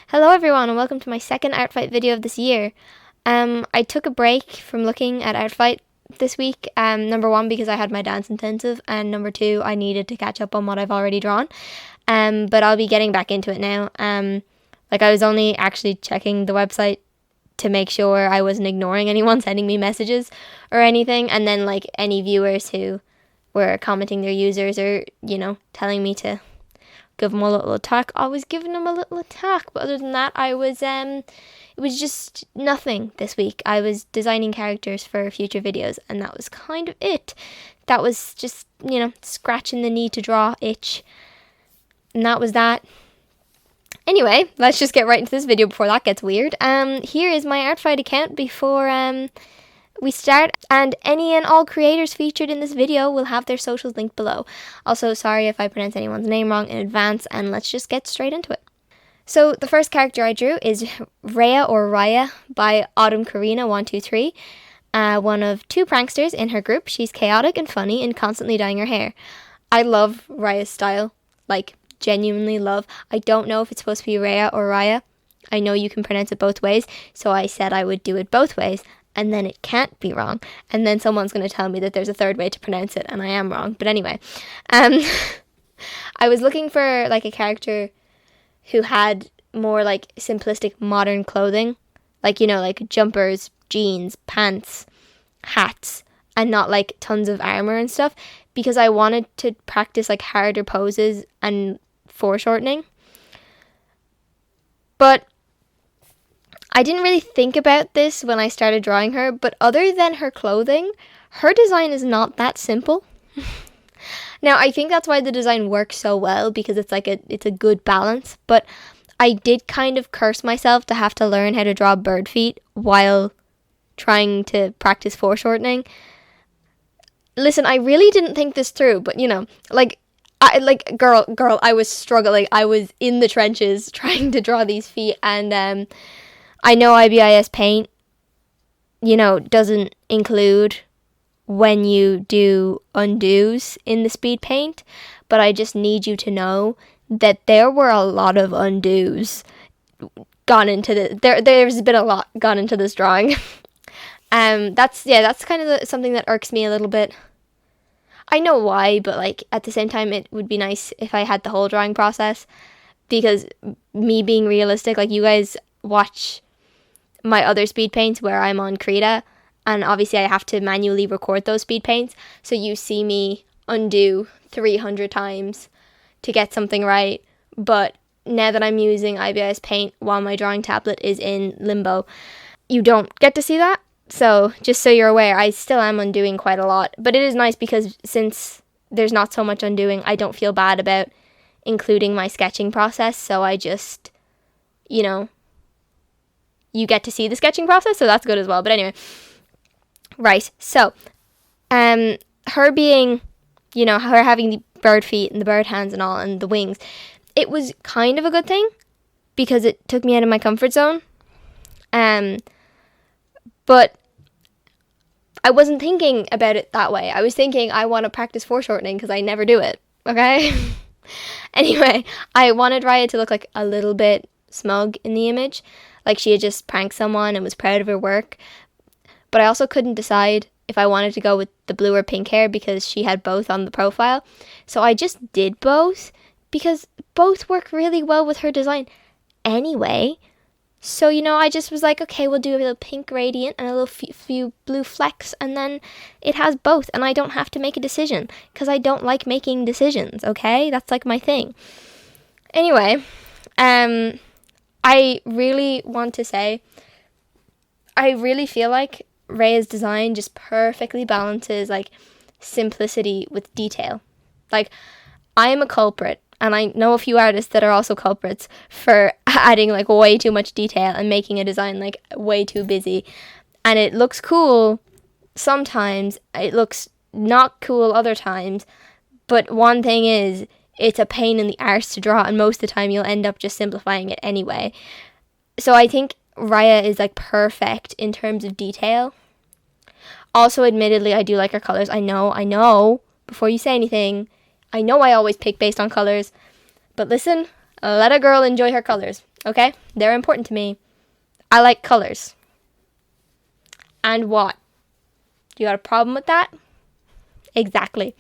Hello everyone and welcome to my second Artfight video of this year. I took a break from looking at Artfight this week, number one because I had my dance intensive, and number two I needed to catch up on what I've already drawn. But I'll be getting back into it now. I was only actually checking the website to make sure I wasn't ignoring anyone sending me messages or anything, and then any viewers who were commenting their users or telling me to give them a little attack, I was giving them a little attack. But other than that, it was just nothing this week. I was designing characters for future videos, and that was kind of it. That was just, scratching the need to draw itch. And that was that. Anyway, let's just get right into this video before that gets weird. Here is my Artfight account before we start, and any and all creators featured in this video will have their socials linked below. Also, sorry if I pronounce anyone's name wrong in advance, and let's just get straight into it. So the first character I drew is Rhea or Raya by Autumn Karina 123, one of two pranksters in her group. She's chaotic and funny and constantly dyeing her hair. I love Raya's style, genuinely love. I don't know if it's supposed to be Rhea or Raya. I know you can pronounce it both ways, so I said I would do it both ways. And then it can't be wrong. And then someone's going to tell me that there's a third way to pronounce it, and I am wrong. But anyway, I was looking for a character who had more simplistic modern clothing, jumpers, jeans, pants, hats, and not tons of armor and stuff, because I wanted to practice harder poses and foreshortening. But I didn't really think about this when I started drawing her, but other than her clothing, her design is not that simple. Now, I think that's why the design works so well, because it's it's a good balance, but I did kind of curse myself to have to learn how to draw bird feet while trying to practice foreshortening. Listen, I really didn't think this through, but I was struggling. I was in the trenches trying to draw these feet, and I know IBIS paint, doesn't include when you do undos in the speed paint, but I just need you to know that there were a lot of undos gone into there's been a lot gone into this drawing. That's kind of something that irks me a little bit. I know why, but at the same time, it would be nice if I had the whole drawing process, because me being realistic, you guys watch my other speed paints where I'm on Krita, and obviously I have to manually record those speed paints, so you see me undo 300 times to get something right. But now that I'm using IBIS paint while my drawing tablet is in limbo, you don't get to see that. So just so you're aware, I still am undoing quite a lot, but it is nice because since there's not so much undoing, I don't feel bad about including my sketching process, so I just, you get to see the sketching process, so that's good as well. But anyway, right, so her being, her having the bird feet and the bird hands and all, and the wings, it was kind of a good thing because it took me out of my comfort zone. But I wasn't thinking about it that way. I was thinking I want to practice foreshortening because I never do it, okay? Anyway, I wanted Raya to look a little bit smug in the image, she had just pranked someone and was proud of her work. But I also couldn't decide if I wanted to go with the blue or pink hair because she had both on the profile. So I just did both because both work really well with her design anyway. So, I just was okay, we'll do a little pink gradient and a little few blue flecks, and then it has both, and I don't have to make a decision because I don't like making decisions, okay? That's my thing. Anyway, I really want to say, I really feel like Rhea's design just perfectly balances simplicity with detail. I am a culprit, and I know a few artists that are also culprits for adding way too much detail and making a design way too busy. And it looks cool sometimes, it looks not cool other times, but one thing is, it's a pain in the arse to draw, and most of the time you'll end up just simplifying it anyway. So I think Raya is perfect in terms of detail. Also, admittedly, I do like her colors. I know, before you say anything, I know I always pick based on colors, but listen, Let a girl enjoy her colors, okay? They're important to me. I like colors. And what? You got a problem with that? Exactly.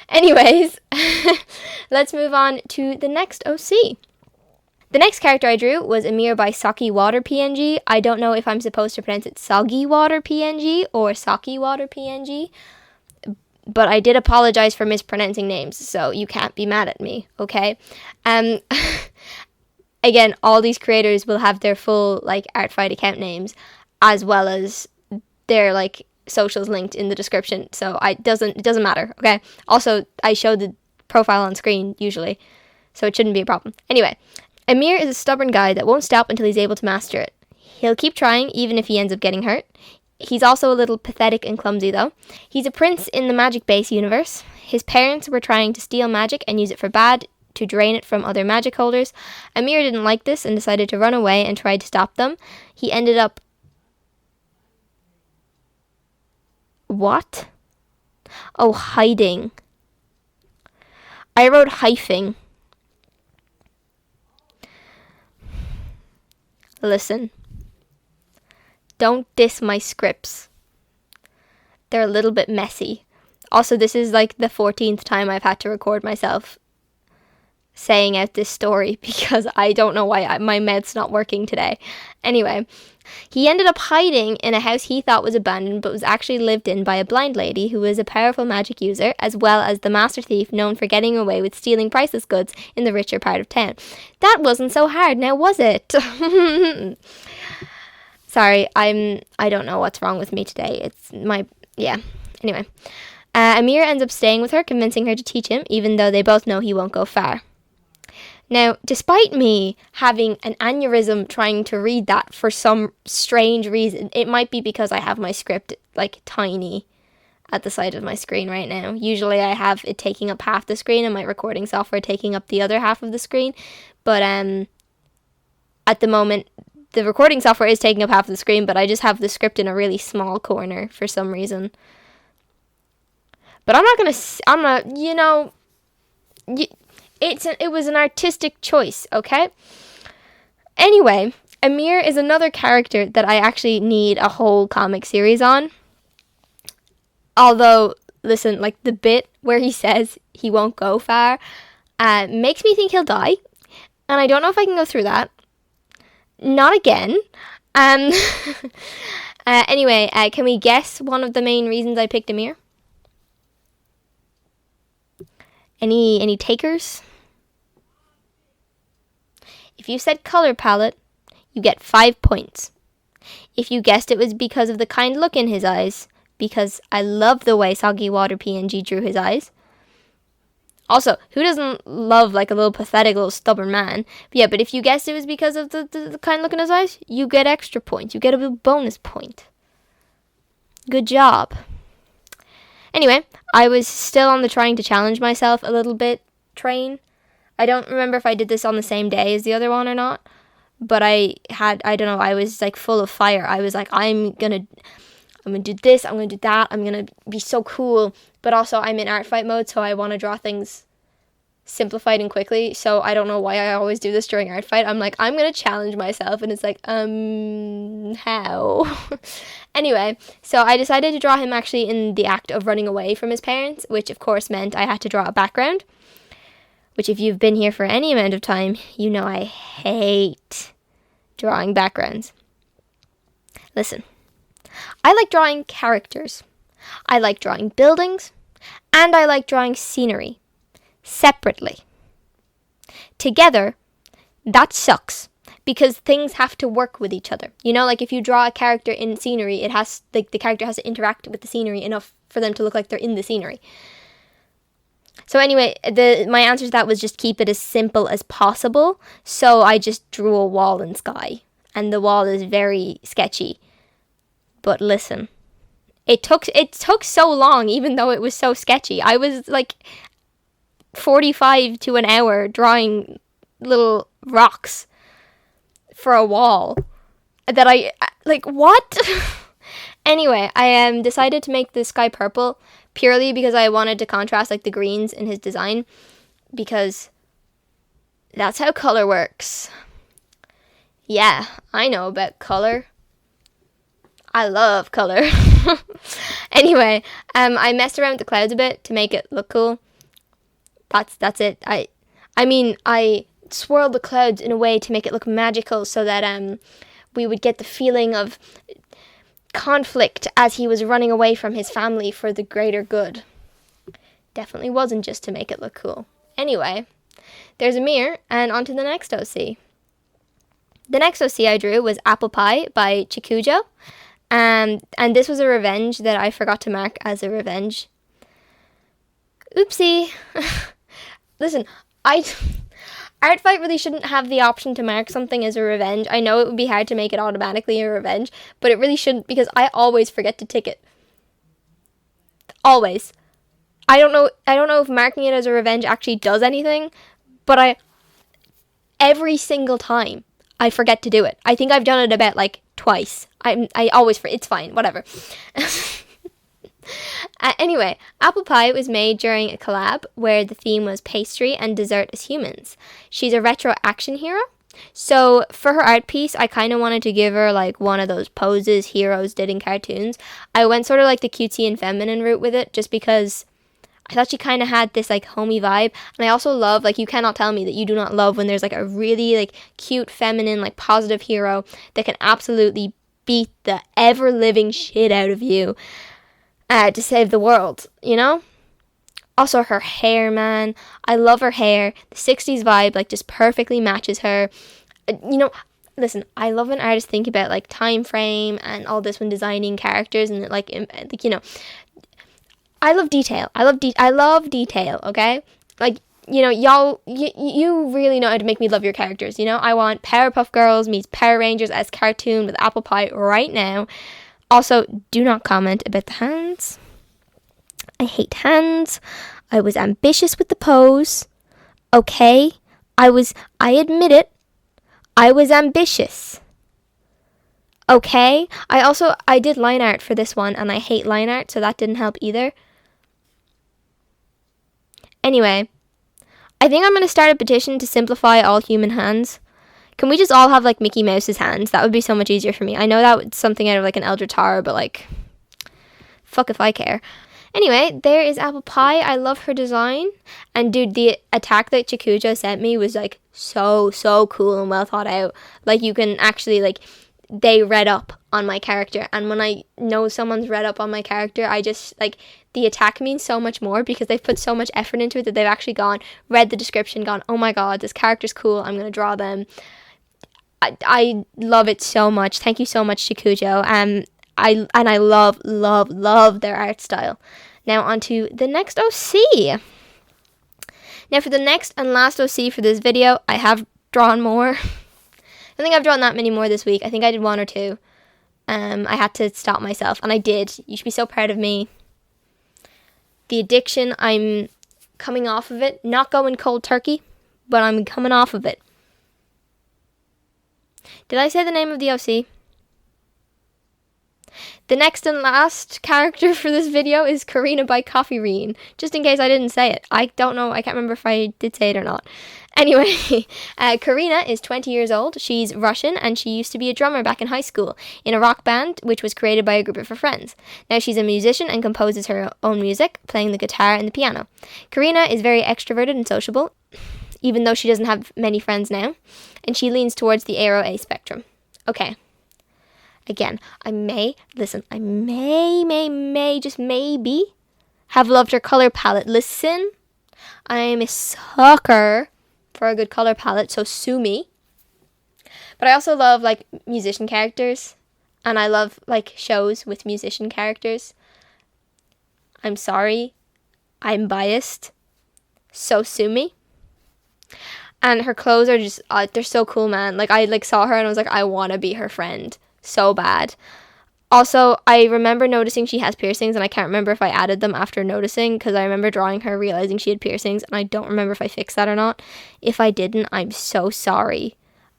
Anyways, let's move on to the next OC. The next character I drew was Amir by Soqqywoterpng. I don't know if I'm supposed to pronounce it Soqqywoterpng or Soqqywoterpng, but I did apologize for mispronouncing names, so you can't be mad at me, okay? Again, all these creators will have their full Artfight account names, as well as their socials linked in the description, so it doesn't matter, okay? Also, I show the profile on screen usually, so it shouldn't be a problem. Anyway, Amir is a stubborn guy that won't stop until he's able to master it. He'll keep trying even if he ends up getting hurt. He's also a little pathetic and clumsy though. He's a prince in the magic base universe. His parents were trying to steal magic and use it for bad, to drain it from other magic holders. Amir didn't like this and decided to run away and tried to stop them. He ended up... What? Oh, hiding. I wrote hyphing. Listen. Don't diss my scripts. They're a little bit messy. Also, this is the 14th time I've had to record myself saying out this story because I don't know why my mouth's not working today. Anyway, he ended up hiding in a house he thought was abandoned but was actually lived in by a blind lady who is a powerful magic user, as well as the master thief known for getting away with stealing priceless goods in the richer part of town. That wasn't so hard, now was it? Sorry, I don't know what's wrong with me today. Anyway. Amir ends up staying with her, convincing her to teach him, even though they both know he won't go far. Now, despite me having an aneurysm trying to read that for some strange reason, it might be because I have my script tiny at the side of my screen right now. Usually I have it taking up half the screen and my recording software taking up the other half of the screen. But at the moment, the recording software is taking up half of the screen, but I just have the script in a really small corner for some reason. But it was an artistic choice, okay? Anyway, Amir is another character that I actually need a whole comic series on. Although, listen, the bit where he says he won't go far makes me think he'll die. And I don't know if I can go through that. Not again. Anyway, can we guess one of the main reasons I picked Amir? Any takers? If you said color palette, you get 5 points. If you guessed it was because of the kind look in his eyes, because I love the way Soqqywoterpng drew his eyes. Also, who doesn't love a little pathetic little stubborn man? But if you guessed it was because of the kind look in his eyes, you get extra points. You get a bonus point. Good job. Anyway, I was still on the trying to challenge myself a little bit train. I don't remember if I did this on the same day as the other one or not, but I was full of fire. I was I'm gonna do this, I'm gonna do that, I'm gonna be so cool, but also I'm in Artfight mode, so I want to draw things simplified and quickly, so I don't know why I always do this during Artfight. I'm I'm gonna challenge myself, and it's how? Anyway, so I decided to draw him actually in the act of running away from his parents, which of course meant I had to draw a background, which if you've been here for any amount of time, you know I hate drawing backgrounds. Listen, I like drawing characters, I like drawing buildings, and I like drawing scenery. Separately. Together, that sucks because things have to work with each other. If you draw a character in scenery, it has the character has to interact with the scenery enough for them to look like they're in the scenery. So anyway, my answer to that was just keep it as simple as possible. So I just drew a wall and sky, and the wall is very sketchy. But listen, it took so long, even though it was so sketchy. I was 45 to an hour drawing little rocks for a wall that what? Anyway, I decided to make the sky purple purely because I wanted to contrast the greens in his design, because That's how color works. Yeah, I know about color. I love color. Anyway, I messed around with the clouds a bit to make it look cool. That's it. I mean, I swirled the clouds in a way to make it look magical so that we would get the feeling of conflict as he was running away from his family for the greater good. Definitely wasn't just to make it look cool. Anyway, there's a mirror, and on to the next OC. The next OC I drew was Apple Pie by Chikujo. And this was a revenge that I forgot to mark as a revenge. Oopsie. Listen, Artfight really shouldn't have the option to mark something as a revenge. I know it would be hard to make it automatically a revenge, but it really shouldn't, because I always forget to tick it. Always. I don't know if marking it as a revenge actually does anything, but every single time I forget to do it. I think I've done it about like twice. I always it's fine, whatever. Anyway, Apple Pie was made during a collab where the theme was pastry and dessert as humans. She's a retro action hero. So for her art piece, I kind of wanted to give her like one of those poses heroes did in cartoons. I went sort of like the cutesy and feminine route with it just because I thought she kind of had this like homey vibe. And I also love, like, you cannot tell me that you do not love when there's like a really like cute, feminine, like positive hero that can absolutely beat the ever living shit out of you to save the world, you know? Also her hair, man. I love her hair. The 60s vibe like just perfectly matches her. Listen, I love when artists think about like time frame and all this when designing characters and like I love detail. I love detail, okay? Like, y'all, you really know how to make me love your characters, I want Powerpuff Girls meets Power Rangers as cartoon with Apple Pie right now. Also, do not comment about the hands. I hate hands. I was ambitious with the pose. Okay? I admit it. I was ambitious. Okay? I did line art for this one, and I hate line art, so that didn't help either. Anyway, I think I'm going to start a petition to simplify all human hands. Can we just all have, like, Mickey Mouse's hands? That would be so much easier for me. I know that was something out of, like, an Eldritch Horror, but, like, fuck if I care. Anyway, there is Apple Pie. I love her design. And, dude, the attack that Chikujo sent me was, like, so cool and well thought out. Like, you can actually, like, they read up on my character. And when I know someone's read up on my character, I just, like, the attack means so much more because they've put so much effort into it that they've actually read the description, gone, oh my god, this character's cool, I'm going to draw them. I love it so much. Thank you so much, Chikujo. I love their art style. Now on to the next OC. Now for the next and last OC for this video, I have drawn more. I think I've drawn that many more this week. I think I did one or two. I had to stop myself, and I did. You should be so proud of me. The addiction, I'm coming off of it. Not going cold turkey, but I'm coming off of it. Did I say the name of the OC? The next and last character for this video is Karina by Coffeerine, just in case I didn't say it. I don't know, I can't remember if I did say it or not. Anyway, Karina is 20 years old. She's Russian, and she used to be a drummer back in high school in a rock band, which was created by a group of her friends. Now she's a musician and composes her own music, playing the guitar and the piano. Karina is very extroverted and sociable, even though she doesn't have many friends now, and she leans towards the Aero A spectrum. Okay. Again, I may, just maybe, have loved her color palette. Listen, I am a sucker for a good color palette, so sue me. But I also love, like, musician characters, and I love, like, shows with musician characters. I'm sorry, I'm biased, so sue me. And her clothes are just, they're so cool, man. Like, I, like, saw her and I was like, I want to be her friend so bad. Also, I remember noticing she has piercings, and I can't remember if I added them after noticing, because I remember drawing her realizing she had piercings, and I don't remember if I fixed that or not. If I didn't, I'm so sorry.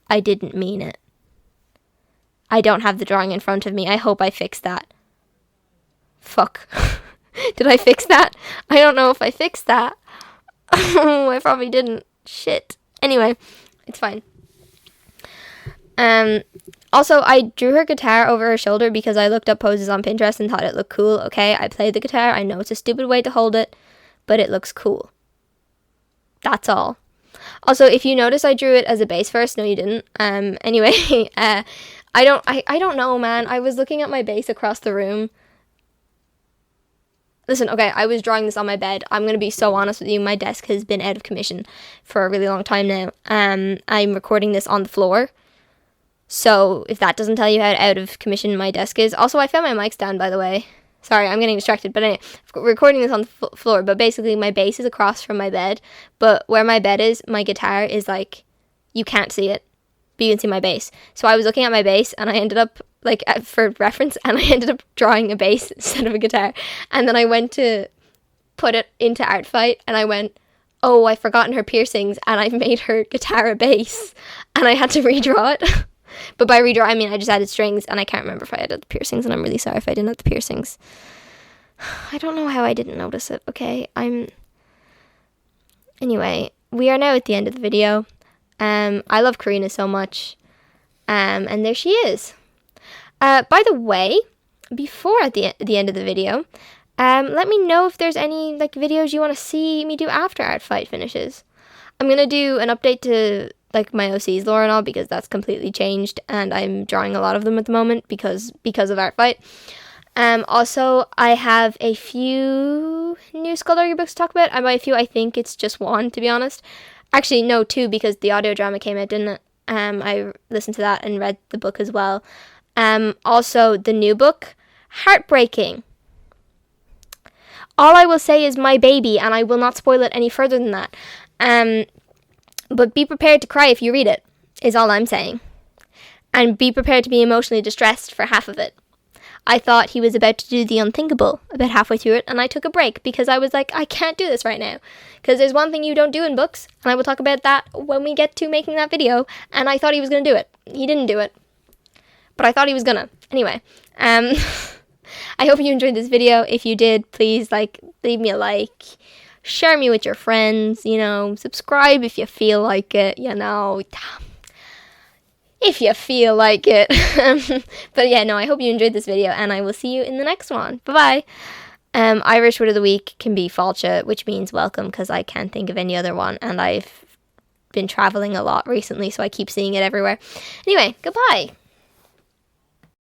I didn't mean it. I don't have the drawing in front of me. I hope I fixed that. Fuck. Did I fix that? I don't know if I fixed that. I probably didn't. Shit. Anyway, it's fine. Also, I drew her guitar over her shoulder because I looked up poses on Pinterest and thought it looked cool. Okay, I played the guitar. I know it's a stupid way to hold it, but it looks cool. That's all. Also, if you notice, I drew it as a bass first. No, you didn't. Anyway, I don't know, man. I was looking at my bass across the room. Listen, okay, I was drawing this on my bed. I'm going to be so honest with you. My desk has been out of commission for a really long time now. I'm recording this on the floor. So if that doesn't tell you how out of commission my desk is. Also, I found my mic stand, by the way. Sorry, I'm getting distracted. But anyway, recording this on the floor. But basically, my bass is across from my bed. But where my bed is, my guitar is like, you can't see it, but you can see my bass. So I was looking at my bass, and I ended up, like, for reference, and I ended up drawing a bass instead of a guitar. And then I went to put it into Artfight, and I went, oh, I've forgotten her piercings, and I've made her guitar a bass. And I had to redraw it. But by redraw, I mean I just added strings, and I can't remember if I added the piercings, and I'm really sorry if I didn't have the piercings. I don't know how I didn't notice it, okay? Anyway, we are now at the end of the video. I love Karina so much. And there she is. By the way, before at the end of the video, let me know if there's any like videos you want to see me do after Artfight finishes. I'm going to do an update to like my OC's lore and all because that's completely changed and I'm drawing a lot of them at the moment because of Artfight. Also, I have a few new Skullduggery books to talk about. By a few, I think it's just one, to be honest. Actually, no, two, because the audio drama came out, didn't it? I listened to that and read the book as well. Also, the new book, Heartbreaking. All I will say is my baby, and I will not spoil it any further than that. But be prepared to cry if you read it, is all I'm saying. And be prepared to be emotionally distressed for half of it. I thought he was about to do the unthinkable about halfway through it, and I took a break because I was like, I can't do this right now. Because there's one thing you don't do in books, and I will talk about that when we get to making that video, and I thought he was going to do it. He didn't do it. But I thought he was going to. Anyway, I hope you enjoyed this video. If you did, please, leave me a like. Share me with your friends, subscribe if you feel like it, if you feel like it. But yeah, no, I hope you enjoyed this video, and I will see you in the next one. Bye-bye. Irish word of the week can be falcha, which means welcome, because I can't think of any other one, and I've been traveling a lot recently, so I keep seeing it everywhere. Anyway, goodbye.